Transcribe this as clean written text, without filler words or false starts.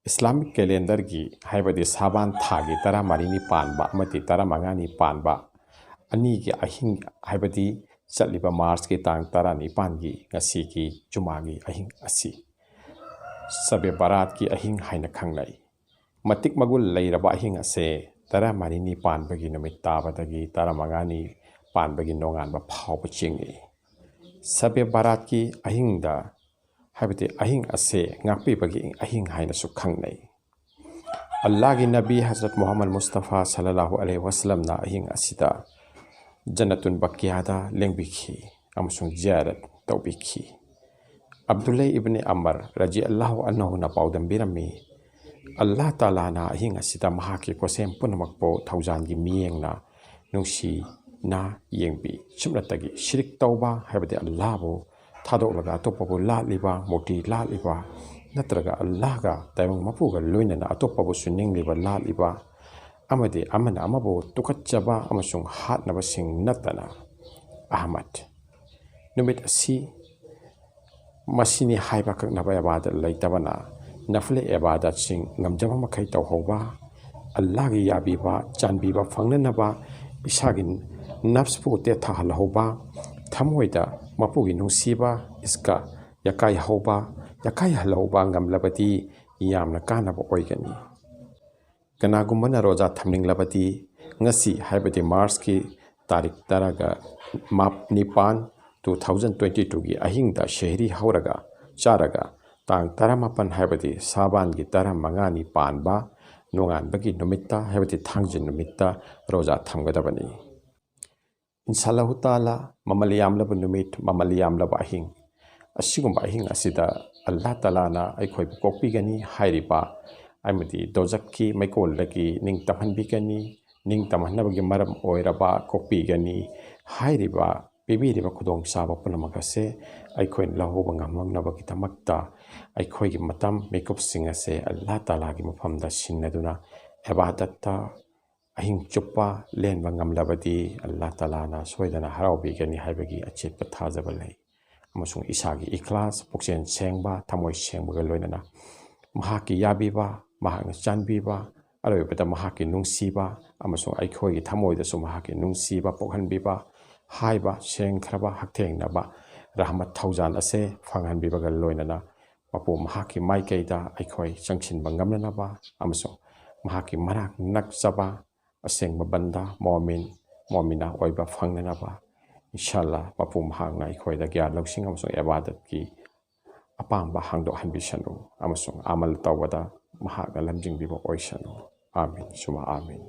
Islamic calendar gi haibadi saban thagi tara marini panba amati tara mangani panba ani gi ahing haibadi chatliba March ki tang tara ni pangi ngasi ki jumagi ahing asi sabe barat ki ahing haina khangnai matik magul leiraba ahing ase tara marini panbagi numit tabadagi tara mangani panbagi nongan ba phawba chingi sabe barat ki ahing da haibati ahing ase ngakpi bagi ahing haina su khangnai Allah gi nabi Hazrat Muhammad Mustafa sallallahu alaihi wasallam na ahing asida Janatun Bakyada lengbikhi amasung ziyarat tawbikhi Abdullah ibn Amr raji Allahu anhu na paudam birami Allah Ta'ala na ahing asida mahaki kosem punamakpo thaujan gi miyeng na nungsi na yengbi chumratagi shirik tawba haibati Allah bo thadolaga topabu latliba moti latliba natraga Allah ga taimang mapuga loinana atopabu suningliba latliba amadi amana amabu tukatjaba amasung hatnaba sing natana Ahmad numit asi masini haiba kaknaba yabada laitabana nafle yabada sing ngamjaba makai tawhoba Allah gi yabiba chanbiba fangnanaba isagin nafspu te thahalhoba thamoida mapugi nungsiba iska yakai hauba yakai halauba ngamlabati yamna kanaba oigani kanagumana roja thamning labati ngasi haibati March ki tarik taraga map nipan 2022 gi ahingda shehri hauraga charaga tang taramapan haibati saban gi taram mangani panba nongan bagi numitta haibati thangjin numitta roja thamgadabani Inshallah Ta'ala mamaliyam laba numit mamaliyam laba ahing asigumba ahing asida Allah Ta'ala na aikhoi kokpi gani hairiba amadi dozakki maikol lagi ning tamhan bigani ning tamhan bagi maram oiraba kokpi gani hairiba bibiriba khudong saba punamagase aikhoi lahoba ngamang nabagi tamakta aikhoi gi matam makeup singase Allah Ta'ala gi mafamda sinnaduna ibadatta ahing chupa len bangam labadi Allah Ta'ala na soidana haraubi gani haibagi achet pathajaba lai amasung isagi ikhlas puksen sengba thamoi sengba loinana mahaki yabiba mahakna chanbiba aloibata mahaki nungsiba amasung aikhoi thamoi da su mahaki nungsiba pokhanbiba haiba sengkhraba haktengnaba rahmat thaujan ase phanghanbiba gal loinana mapu mahaki maikeida aikhoi changchin bangamnanaba amasung mahaki marak nakchaba aseng mabanda momina oiba fangnanaba inshallah mapum hangna ikhoida gya loksing amasung ibadat ki apangba hangdo hanbisanu amasung amal tawada mahaga lamjing bibo oisanu amin suma amin